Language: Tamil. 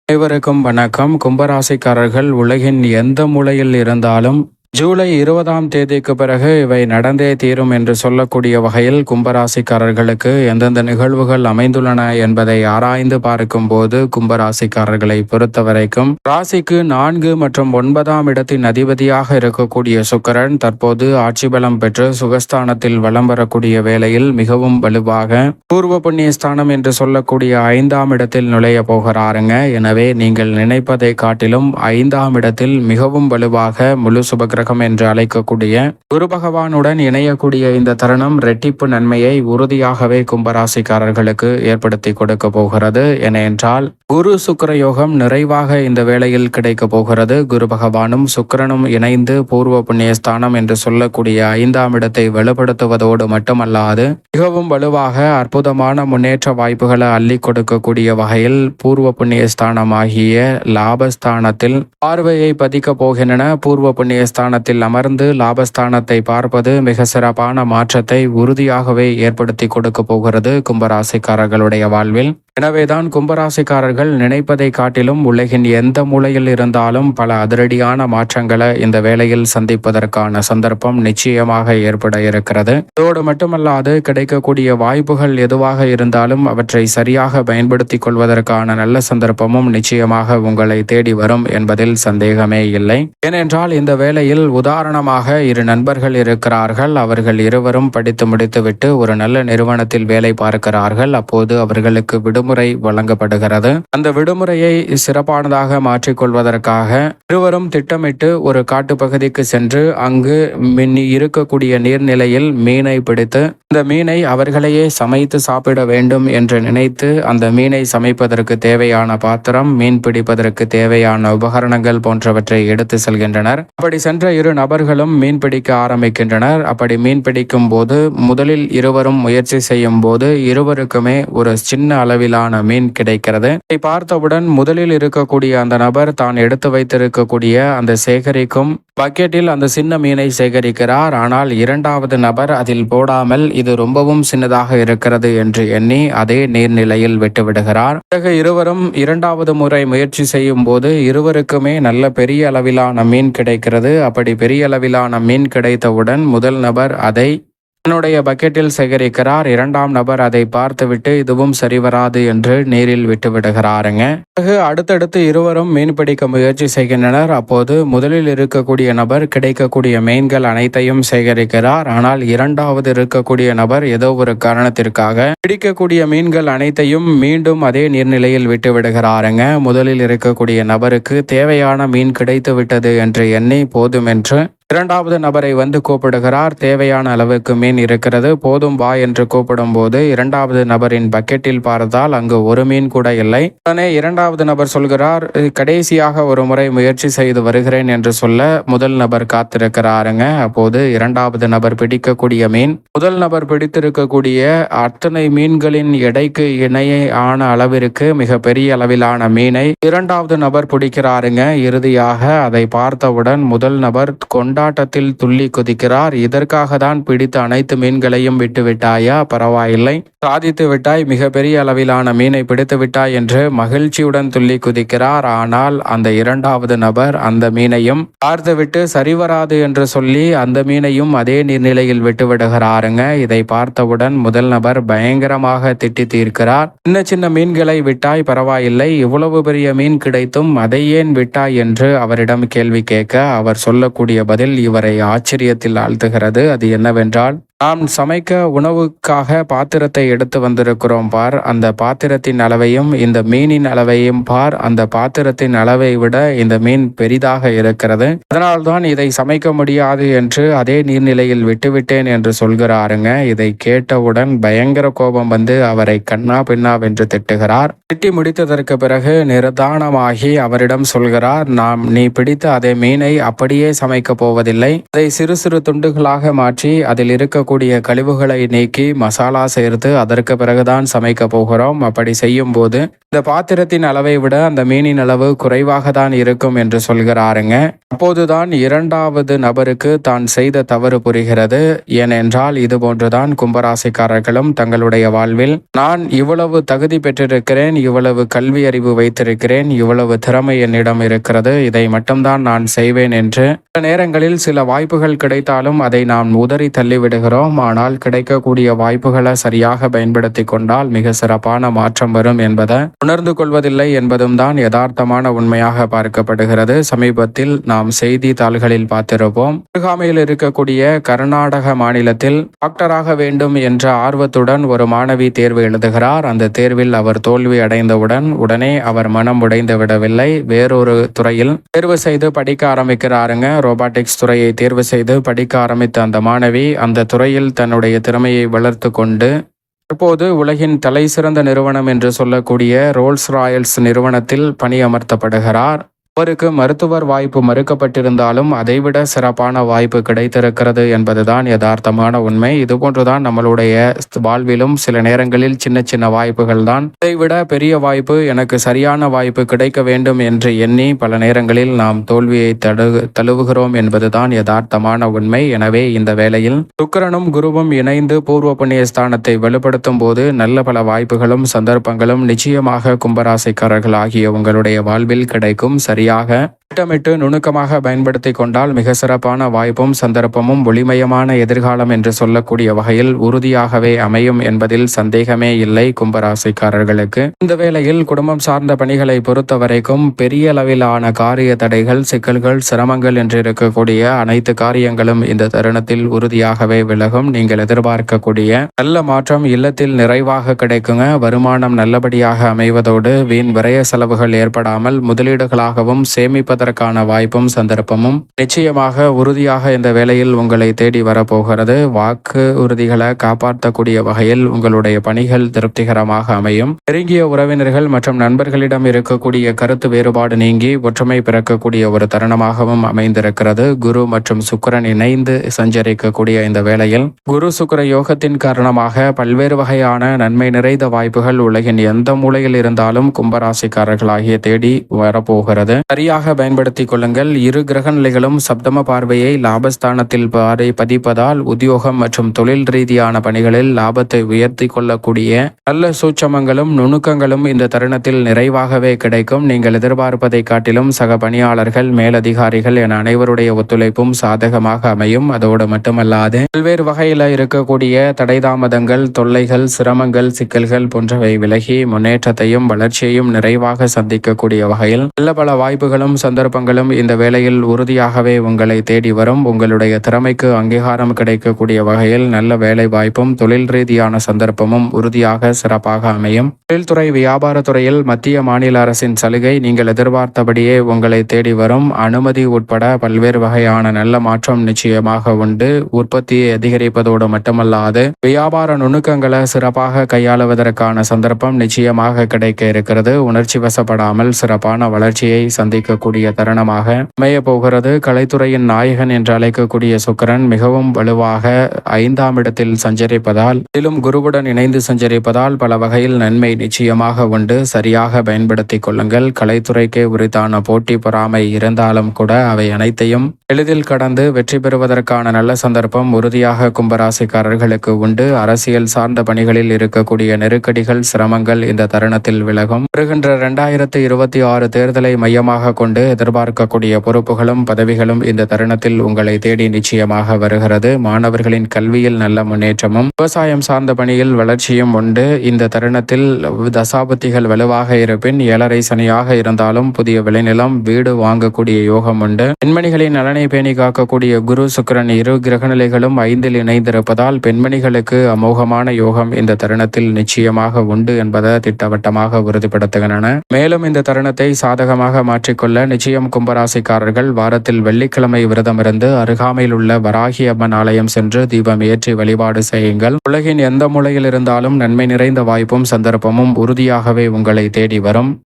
அனைவருக்கும் வணக்கம். கும்பராசிக்காரர்கள் உலகின் எந்த மூலையில் இருந்தாலும் ஜூலை 20ஆம் தேதிக்கு பிறகு இவை நடந்தே தீரும் என்று சொல்லக்கூடிய வகையில் கும்பராசிக்காரர்களுக்கு எந்தெந்த நிகழ்வுகள் அமைந்துள்ளன என்பதை ஆராய்ந்து பார்க்கும் போது கும்பராசிக்காரர்களை பொறுத்தவரைக்கும் ராசிக்கு 4 மற்றும் 9ஆம் இடத்தின் அதிபதியாக இருக்கக்கூடிய சுக்கிரன் தற்போது ஆட்சி பலம் பெற்று சுகஸ்தானத்தில் வலம் வரக்கூடிய வேளையில் மிகவும் வலுவாக பூர்வ புண்ணிய ஸ்தானம் என்று சொல்லக்கூடிய 5ஆம் இடத்தில் நுழைய போகிறாருங்க. எனவே நீங்கள் நினைப்பதை காட்டிலும் 5ஆம் இடத்தில் மிகவும் வலுவாக முழு சுபகிரகம் என்று அழைக்கக்கூடிய குரு பகவானுடன் இணையக்கூடிய இந்த தருணம் ரெட்டிப்பு நன்மையை உறுதியாகவே கும்பராசிக்காரர்களுக்கு ஏற்படுத்தி கொடுக்க போகிறது. ஏனென்றால் குரு சுக்கிர யோகம் நிறைவாக இந்த வேளையில் கிடைக்க போகிறது. குரு பகவானும் சுக்கிரனும் இணைந்து பூர்வ புண்ணிய ஸ்தானம் என்று சொல்லக்கூடிய 5ஆம் இடத்தை வலுப்படுத்துவதோடு மட்டுமல்லாது மிகவும் வலுவாக அற்புதமான முன்னேற்ற வாய்ப்புகளை அள்ளி கொடுக்கக்கூடிய வகையில் பூர்வ புண்ணிய ஸ்தானம் ஆகிய லாபஸ்தானத்தில் பார்வையை பதிக்க போகின்றன. பூர்வ புண்ணிய ஸ்தானத்தில் அமர்ந்து லாபஸ்தானத்தை பார்ப்பது மிக சிறப்பான மாற்றத்தை உறுதியாகவே ஏற்படுத்தி கொடுக்க போகிறது கும்பராசிக்காரர்களுடைய வாழ்வில். எனவேதான் கும்பராசிக்காரர்கள் நினைப்பதை காட்டிலும் உலகின் எந்த மூலையில் இருந்தாலும் பல அதிரடியான மாற்றங்களை இந்த வேளையில் சந்திப்பதற்கான சந்தர்ப்பம் நிச்சயமாக ஏற்பட இருக்கிறது. அதோடு மட்டுமல்லாது கிடைக்கக்கூடிய வாய்ப்புகள் எதுவாக இருந்தாலும் அவற்றை சரியாக பயன்படுத்திக் கொள்வதற்கான நல்ல சந்தர்ப்பமும் நிச்சயமாக உங்களை தேடி வரும் என்பதில் சந்தேகமே இல்லை. ஏனென்றால் இந்த வேளையில் உதாரணமாக 2 நண்பர்கள் இருக்கிறார்கள். அவர்கள் இருவரும் படித்து முடித்துவிட்டு ஒரு நல்ல நிறுவனத்தில் வேலை பார்க்கிறார்கள். அப்போது அவர்களுக்கு விடுமுறை வழங்கப்படுகிறது. அந்த விடுமுறையை சிறப்பானதாக மாற்றிக்கொள்வதற்காக இருவரும் திட்டமிட்டு ஒரு காட்டுப்பகுதிக்கு சென்று அங்கு இருக்கக்கூடிய நீர்நிலையில் மீனை பிடித்து அந்த மீனை அவர்களையே சமைத்து சாப்பிட வேண்டும் என்று நினைத்து அந்த மீனை சமைப்பதற்கு தேவையான பாத்திரம், மீன் பிடிப்பதற்கு தேவையான உபகரணங்கள் போன்றவற்றை எடுத்து செல்கின்றனர். அப்படி சென்ற 2 நபர்களும் மீன் பிடிக்க ஆரம்பிக்கின்றனர். அப்படி மீன் பிடிக்கும் போது முதலில் இருவரும் முயற்சி செய்யும் போது இருவருக்குமே ஒரு சின்ன அளவிலான மீன் கிடைக்கிறது. இதை பார்த்தவுடன் முதலில் இருக்கக்கூடிய அந்த நபர் தான் எடுத்து வைத்திருக்கக்கூடிய அந்த சேகரிக்கும் பக்கெட்டில் அந்த சின்ன மீனை சேகரிக்கிறார். ஆனால் 2வது நபர் அதில் போடாமல் இது ரொம்பவும் சின்னதாக இருக்கிறது என்று எண்ணி அதே நீர்நிலையில் விட்டுவிடுகிறார். பிறகு இருவரும் 2வது முறை முயற்சி செய்யும் போது இருவருக்குமே நல்ல பெரிய அளவிலான மீன் கிடைக்கிறது. அப்படி பெரிய அளவிலான மீன் கிடைத்தவுடன் முதல் நபர் அதை தன்னுடைய பக்கெட்டில் சேகரிக்கிறார். 2ஆம் நபர் அதை பார்த்துவிட்டு இதுவும் சரிவராது என்று நீரில் விட்டு விடுகிறாருங்க. பிறகு அடுத்தடுத்து இருவரும் மீன் பிடிக்க முயற்சி செய்கின்றனர். அப்போது முதலில் இருக்கக்கூடிய நபர் கிடைக்கக்கூடிய மீன்கள் அனைத்தையும் சேகரிக்கிறார். ஆனால் 2வது இருக்கக்கூடிய நபர் ஏதோ ஒரு காரணத்திற்காக பிடிக்கக்கூடிய மீன்கள் அனைத்தையும் மீண்டும் அதே நீர்நிலையில் விட்டு விடுகிறாருங்க. முதலில் இருக்கக்கூடிய நபருக்கு தேவையான மீன் கிடைத்து விட்டது என்று எண்ணி போதும் என்று 2வது நபரை வந்து கூப்பிடுகிறார். தேவையான அளவுக்கு மீன் இருக்கிறது, போதும் வா என்று கூப்பிடும் போது 2வது நபரின் பக்கெட்டில் பார்த்தால் அங்கு ஒரு மீன் கூட இல்லை. உடனே 2வது நபர் சொல்கிறார், கடைசியாக ஒரு முறை முயற்சி செய்து வருகிறேன் என்று சொல்ல முதல் நபர் காத்திருக்கிறாருங்க. அப்போது 2வது நபர் பிடிக்கக்கூடிய மீன் முதல் நபர் பிடித்திருக்கக்கூடிய அத்தனை மீன்களின் எடைக்கு இணையான அளவிற்கு மிக பெரிய அளவிலான மீனை 2வது நபர் பிடிக்கிறாருங்க. இறுதியாக அதை பார்த்தவுடன் முதல் நபர் கொண்டாட்டத்தில் துள்ளி குதிக்கிறார். இதற்காக தான் பிடித்த அனைத்து மீன்களையும் விட்டு விட்டாயா? பரவாயில்லை, சாதித்து விட்டாய், மிக பெரிய அளவிலான மீனை பிடித்து விட்டாய் என்று மகிழ்ச்சியுடன் துள்ளி குதிக்கிறார். ஆனால் அந்த 2வது நபர் அந்த மீனையும் பார்த்துவிட்டு சரிவராது என்று சொல்லி அந்த மீனையும் அதே நீர்நிலையில் விட்டு விடுகிறாருங்க. இதை பார்த்தவுடன் முதல் நபர் பயங்கரமாக திட்டி தீர்க்கிறார். சின்ன சின்ன மீன்களை விட்டாய், பரவாயில்லை, இவ்வளவு பெரிய மீன் கிடைத்தும் அதை ஏன் விட்டாய் என்று அவரிடம் கேள்வி கேட்க அவர் சொல்லக்கூடிய பதில் இவரை ஆச்சரியத்தில் ஆழ்த்துகிறது. அது என்னவென்றால், நாம் சமைக்க உணவுக்காக பாத்திரத்தை எடுத்து வந்திருக்கிறோம் பார், அந்த பாத்திரத்தின் அளவையும் இந்த மீனின் அளவையும் பார், அந்த பாத்திரத்தின் அளவை விட இந்த மீன் பெரிதாக இருக்கிறது, அதனால்தான் இதை சமைக்க முடியாது என்று அதே நீர்நிலையில் விட்டுவிட்டேன் என்று சொல்கிறாருங்க. இதை கேட்டவுடன் பயங்கர கோபம் வந்து அவரை கண்ணா பின்னாவென்று திட்டுகிறார். திட்டி முடித்ததற்கு பிறகு நிதானமாகி அவரிடம் சொல்கிறார், நீ பிடித்த அதே மீனை அப்படியே சமைக்க போவதில்லை, அதை சிறு சிறு துண்டுகளாக மாற்றி அதில் இருக்க இருக்கக்கூடிய கழிவுகளை நீக்கி மசாலா சேர்த்து அதற்கு பிறகுதான் சமைக்க போகிறோம். அப்படி செய்யும் போது இந்த பாத்திரத்தின் அளவை விட அந்த மீனின் அளவு குறைவாக தான் இருக்கும் என்று சொல்கிறாருங்க. அப்போதுதான் இரண்டாவது நபருக்கு தான் செய்த தவறு புரிகிறது. ஏனென்றால் இதுபோன்றுதான் கும்பராசிக்காரர்களும் தங்களுடைய வாழ்வில் நான் இவ்வளவு தகுதி பெற்றிருக்கிறேன், இவ்வளவு கல்வி அறிவு வைத்திருக்கிறேன், இவ்வளவு திறமை என்னிடம் இருக்கிறது, இதை மட்டும்தான் நான் செய்வேன் என்று சில நேரங்களில் சில வாய்ப்புகள் கிடைத்தாலும் அதை நாம் உதறி தள்ளிவிடுகிறோம். ஆனால் கிடைக்கக்கூடிய வாய்ப்புகளை சரியாக பயன்படுத்தி கொண்டால் மிக சிறப்பான மாற்றம் வரும் என்பதை உணர்ந்து கொள்வதில்லை என்பதும் தான் யதார்த்தமான உண்மையாக பார்க்கப்படுகிறது. சமீபத்தில் நாம் செய்தித்தாள்களில் பார்த்திருப்போம். அருகாமையில் இருக்கக்கூடிய கர்நாடக மாநிலத்தில் டாக்டராக வேண்டும் என்ற ஆர்வத்துடன் ஒரு மாணவி தேர்வு எழுதுகிறார். அந்த தேர்வில் அவர் தோல்வி அடைந்தவுடன் உடனே அவர் மனம் உடைந்து விடவில்லை. வேறொரு துறையில் தேர்வு செய்து படிக்க ஆரம்பிக்கிறாருங்க. ரோபாட்டிக்ஸ் துறையை தேர்வு செய்து படிக்க ஆரம்பித்த அந்த மாணவி அந்த துறையில் தன்னுடைய திறமையை வளர்த்து கொண்டு தற்போது உலகின் தலை சிறந்த நிறுவனம் என்று சொல்லக்கூடிய ரோல்ஸ் ராயல்ஸ் நிறுவனத்தில் பணியமர்த்தப்படுகிறார். அவருக்கு மருத்துவர் வாய்ப்பு மறுக்கப்பட்டிருந்தாலும் அதைவிட சிறப்பான வாய்ப்பு கிடைத்திருக்கிறது என்பதுதான் யதார்த்தமான உண்மை. இதுபோன்றுதான் நம்மளுடைய வாழ்விலும் சில நேரங்களில் சின்ன சின்ன வாய்ப்புகள் தான் இதைவிட பெரிய வாய்ப்பு, எனக்கு சரியான வாய்ப்பு கிடைக்க வேண்டும் என்று எண்ணி பல நேரங்களில் நாம் தோல்வியை தழுவுகிறோம் என்பதுதான் யதார்த்தமான உண்மை. எனவே இந்த வேளையில் சுக்கிரனும் குருவும் இணைந்து பூர்வ புண்ணிய ஸ்தானத்தை வலுப்படுத்தும் போது நல்ல பல வாய்ப்புகளும் சந்தர்ப்பங்களும் நிச்சயமாக கும்பராசிக்காரர்கள் ஆகிய உங்களுடைய வாழ்வில் கிடைக்கும். திட்டமிட்டு நுணுக்கமாக பயன்படுத்தி கொண்டால் மிக சிறப்பான வாய்ப்பும் சந்தர்ப்பமும் ஒளிமயமான எதிர்காலம் என்று சொல்லக்கூடிய வகையில் உறுதியாகவே அமையும் என்பதில் சந்தேகமே இல்லை கும்பராசிக்காரர்களுக்கு. இந்த வேளையில் குடும்பம் சார்ந்த பணிகளை பொறுத்த வரைக்கும் பெரிய அளவிலான காரிய தடைகள், சிக்கல்கள், சிரமங்கள் என்று இருக்கக்கூடிய அனைத்து காரியங்களும் இந்த தருணத்தில் உறுதியாகவே விலகும். நீங்கள் எதிர்பார்க்கக்கூடிய நல்ல மாற்றம் இல்லத்தில் நிறைவாக கிடைக்குங்க. வருமானம் நல்லபடியாக அமைவதோடு வீண் விரய செலவுகள் ஏற்படாமல் முதலீடுகளாகவும் சேமிப்பதற்கான வாய்ப்பும் சந்தர்ப்பமும் நிச்சயமாக உறுதியாக இந்த வேளையில் உங்களை தேடி வரப்போகிறது. வாக்கு உறுதிகளை காப்பாற்றக்கூடிய வகையில் உங்களுடைய பணிகள் திருப்திகரமாக அமையும். நெருங்கிய உறவினர்கள் மற்றும் நண்பர்களிடம் இருக்கக்கூடிய கருத்து வேறுபாடு நீங்கி ஒற்றுமை பிறக்கக்கூடிய ஒரு தருணமாகவும் அமைந்திருக்கிறது. குரு மற்றும் சுக்கிரன் இணைந்து சஞ்சரிக்கக்கூடிய இந்த வேளையில் குரு சுக்கிர யோகத்தின் காரணமாக பல்வேறு வகையான நன்மை நிறைந்த வாய்ப்புகள் உலகின் எந்த மூலையில் இருந்தாலும் கும்பராசிக்காரர்களாகிய தேடி வரப்போகிறது. சரியாக பயன்படுத்திக் கொள்ளுங்கள். இரு கிரக நிலைகளும் சப்தம பார்வையை லாபஸ்தானத்தில் பதிப்பதால் உத்தியோகம் மற்றும் தொழில் ரீதியான பணிகளில் லாபத்தை உயர்த்தி கொள்ளக்கூடிய நல்ல சூட்சமங்களும் நுணுக்கங்களும் இந்த தருணத்தில் நிறைவாகவே கிடைக்கும். நீங்கள் எதிர்பார்ப்பதை காட்டிலும் சக பணியாளர்கள், மேலதிகாரிகள் என அனைவருடைய ஒத்துழைப்பும் சாதகமாக அமையும். அதோடு மட்டுமல்லாது பல்வேறு வகையில் இருக்கக்கூடிய தடைதாமதங்கள், தொல்லைகள், சிரமங்கள், சிக்கல்கள் போன்றவை விலகி முன்னேற்றத்தையும் வளர்ச்சியையும் நிறைவாக சந்திக்கக்கூடிய வகையில் நல்ல பல வாய்ப்புகளும் சந்தர்ப்பங்களும் இந்த வேளையில் உறுதியாகவே உங்களை தேடி வரும். உங்களுடைய திறமைக்கு அங்கீகாரம் கிடைக்கக்கூடிய வகையில் நல்ல வேலை வாய்ப்பும் தொழில் ரீதியான சந்தர்ப்பமும் உறுதியாக சிறப்பாக அமையும். தொழில்துறை, வியாபாரத்துறையில் மத்திய மாநில அரசின் சலுகை நீங்கள் எதிர்பார்த்தபடியே உங்களை தேடி வரும். அனுமதி உட்பட பல்வேறு வகையான நல்ல மாற்றம் நிச்சயமாக உண்டு. உற்பத்தியை அதிகரிப்பதோடு மட்டுமல்லாது வியாபார நுணுக்கங்களை சிறப்பாக கையாளுவதற்கான சந்தர்ப்பம் நிச்சயமாக கிடைக்க இருக்கிறது. உணர்ச்சி வசப்படாமல் சிறப்பான வளர்ச்சியை சந்திக்கக்கூடிய தருணமாக அமைய போகிறது. கலைத்துறையின் நாயகன் என்று அழைக்கக்கூடிய சுக்கிரன் மிகவும் வலுவாக 5ஆம் இடத்தில் சஞ்சரிப்பதால், இதிலும் குருவுடன் இணைந்து சஞ்சரிப்பதால் பல வகையில் நன்மை நிச்சயமாக உண்டு. சரியாக பயன்படுத்திக் கொள்ளுங்கள். கலைத்துறைக்கே உரித்தான போட்டி பொறாமை இருந்தாலும் கூட அவை அனைத்தையும் எளிதில் கடந்து வெற்றி பெறுவதற்கான நல்ல சந்தர்ப்பம் உறுதியாக கும்பராசிக்காரர்களுக்கு உண்டு. அரசியல் சார்ந்த பணிகளில் இருக்கக்கூடிய நெருக்கடிகள், சிரமங்கள் இந்த தருணத்தில் விலகும். வருகின்ற 2026 தேர்தலை மையமாக கொண்டு எதிர்பார்க்கக்கூடிய பொறுப்புகளும் பதவிகளும் இந்த தருணத்தில் உங்களை தேடி நிச்சயமாக வருகிறது. மாணவர்களின் கல்வியில் நல்ல முன்னேற்றமும் விவசாயம் சார்ந்த பணியில் வளர்ச்சியும் உண்டு. இந்த தருணத்தில் தசாபுத்திகள் வலுவாக இருப்பின் 7.5 சனியாக இருந்தாலும் புதிய விளைநிலம், வீடு வாங்கக்கூடிய யோகம் உண்டு. பெண்மணிகளின் நலனை பேணி காக்கக்கூடிய குரு சுக்கிரன் இரு கிரகநிலைகளும் 5இல் இணைந்திருப்பதால் பெண்மணிகளுக்கு அமோகமான யோகம் இந்த தருணத்தில் நிச்சயமாக உண்டு என்பதை திட்டவட்டமாக உறுதிப்படுத்துகின்றன. மேலும் இந்த தருணத்தை சாதகமாக மாற்றிக்கொள்ள நிச்சயம் கும்பராசிக்காரர்கள் வாரத்தில் வெள்ளிக்கிழமை விரதமிருந்து அருகாமையில் உள்ள வராகி அம்மன் ஆலயம் சென்று தீபம் ஏற்றி வழிபாடு செய்யுங்கள். உலகின் எந்த மூலையில் இருந்தாலும் நன்மை நிறைந்த வாய்ப்பும் சந்தர்ப்பமும் உறுதியாகவே உங்களை தேடி வரும்.